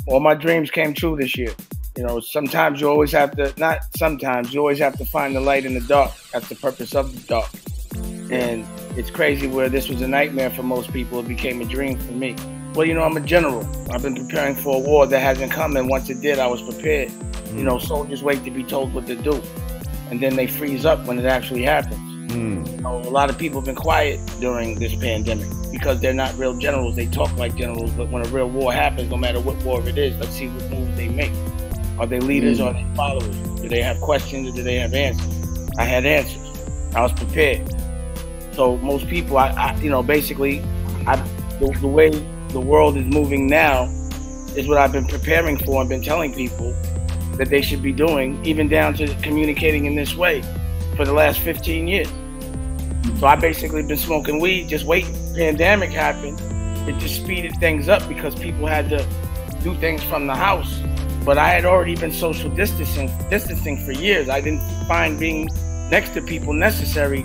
all my dreams came true this year. You know, sometimes you always have to, not sometimes, you always have to find the light in the dark. That's the purpose of the dark. And it's crazy where this was a nightmare for most people, it became a dream for me. Well, you know, I'm a general. I've been preparing for a war that hasn't come, and once it did, I was prepared. You know, soldiers wait to be told what to do, and then they freeze up when it actually happens. You know, a lot of people have been quiet during this pandemic because they're not real generals. They talk like generals, but when a real war happens, no matter what war it is, let's see what moves they make. Are they leaders or are they followers? Do they have questions or do they have answers? I had answers. I was prepared. So most people, you know, basically, the way the world is moving now is what I've been preparing for and been telling people that they should be doing, even down to communicating in this way for the last 15 years. So I basically been smoking weed, just waiting. Pandemic happened. It just speeded things up because people had to do things from the house. But I had already been social distancing for years. I didn't find being next to people necessary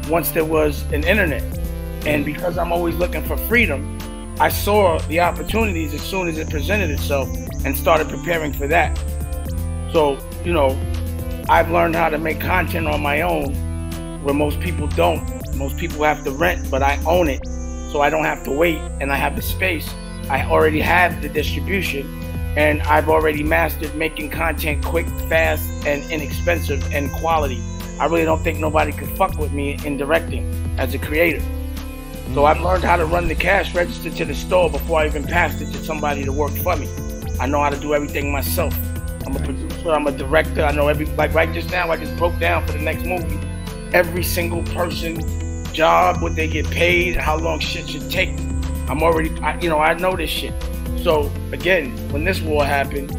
once there was an internet. And because I'm always looking for freedom, I saw the opportunities as soon as it presented itself and started preparing for that. So, you know, I've learned how to make content on my own where most people don't. Most people have to rent, but I own it. So I don't have to wait and I have the space. I already have the distribution and I've already mastered making content quick, fast, and inexpensive and quality. I really don't think nobody could fuck with me in directing as a creator. So I've learned how to run the cash register to the store before I even passed it to somebody to work for me. I know how to do everything myself. I'm a producer, I'm a director. I know like right just now, I just broke down for the next movie, every single person, job, what they get paid, how long shit should take. I'm already, you know, I know this shit. So again, when this war happened,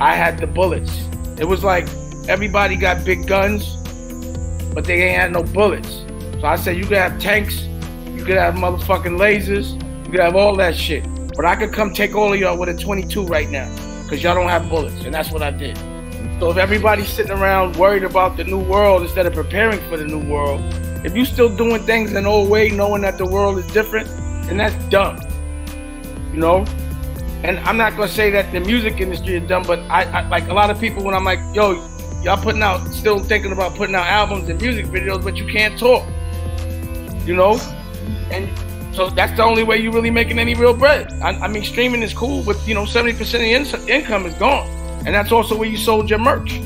I had the bullets. It was like everybody got big guns, but they ain't had no bullets. So I said, you could have tanks, you could have motherfucking lasers, you could have all that shit. But I could come take all of y'all with a 22 right now, because y'all don't have bullets, and that's what I did. So if everybody's sitting around worried about the new world instead of preparing for the new world, if you still doing things an old way, knowing that the world is different, then that's dumb, you know? And I'm not gonna say that the music industry is dumb, but I like a lot of people when I'm like, yo, y'all putting out, still thinking about putting out albums and music videos, but you can't talk, you know? And so that's the only way you're really making any real bread. I mean, streaming is cool, but you know, 70% of the income is gone. And that's also where you sold your merch.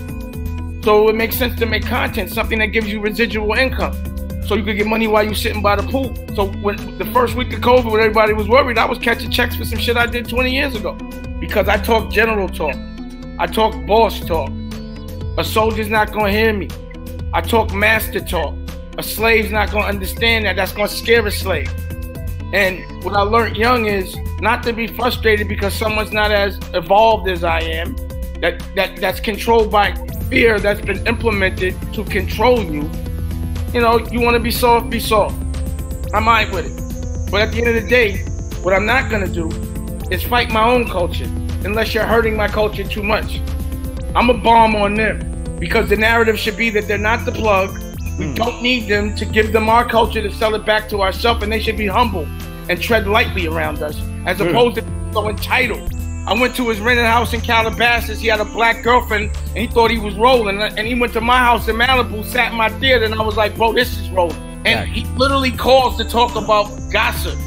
So it makes sense to make content, something that gives you residual income. So you could get money while you're sitting by the pool. So when the first week of COVID, when everybody was worried, I was catching checks for some shit I did 20 years ago. Because I talk general talk. I talk boss talk. A soldier's not gonna hear me. I talk master talk. A slave's not gonna understand that. That's gonna scare a slave. And what I learned young is not to be frustrated because someone's not as evolved as I am. That's controlled by fear that's been implemented to control you. You know, you want to be soft, be soft. I'm all right with it. But at the end of the day, what I'm not going to do is fight my own culture unless you're hurting my culture too much. I'm a bomb on them because the narrative should be that they're not the plug. We don't need them to give them our culture to sell it back to ourselves, and they should be humble and tread lightly around us as opposed to so entitled. I went to his rented house in Calabasas. He had a black girlfriend, and he thought he was rolling. And he went to my house in Malibu, sat in my theater, and I was like, bro, this is rolling. And he literally calls to talk about gossip,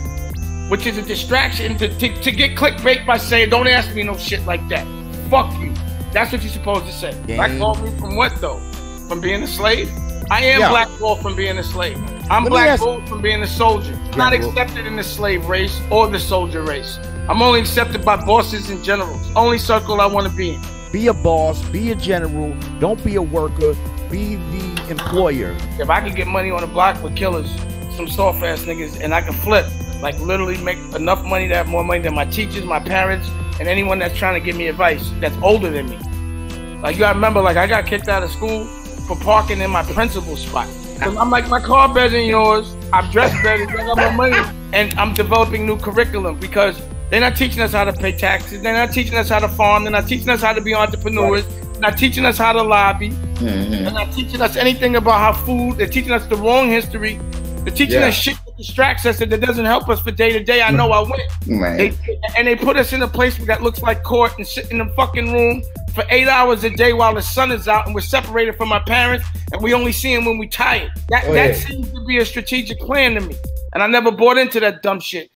which is a distraction to get clickbait by saying, don't ask me no shit like that. Fuck you. That's what you're supposed to say. Blackball me from what, though? From being a slave? I am blackballed from being a slave. I'm blackballed from being a soldier. I'm not accepted in the slave race or the soldier race. I'm only accepted by bosses and generals. Only circle I want to be in. Be a boss, be a general, don't be a worker, be the employer. If I could get money on the block with killers, some soft ass niggas, and I can flip, like literally make enough money to have more money than my teachers, my parents, and anyone that's trying to give me advice that's older than me. Like you gotta remember, like I got kicked out of school for parking in my principal's spot. I'm like, my car better than yours, I'm dressed better, I got more money, and I'm developing new curriculum because they're not teaching us how to pay taxes. They're not teaching us how to farm. They're not teaching us how to be entrepreneurs. They're not teaching us how to lobby. They're not teaching us anything about how food. They're teaching us the wrong history. They're teaching us shit that distracts us, that doesn't help us for day to day. I know I win. Man. They put us in a place that looks like court and sit in the fucking room for 8 hours a day while the sun is out, and we're separated from our parents, and we only see them when we're tired. That seems to be a strategic plan to me, and I never bought into that dumb shit.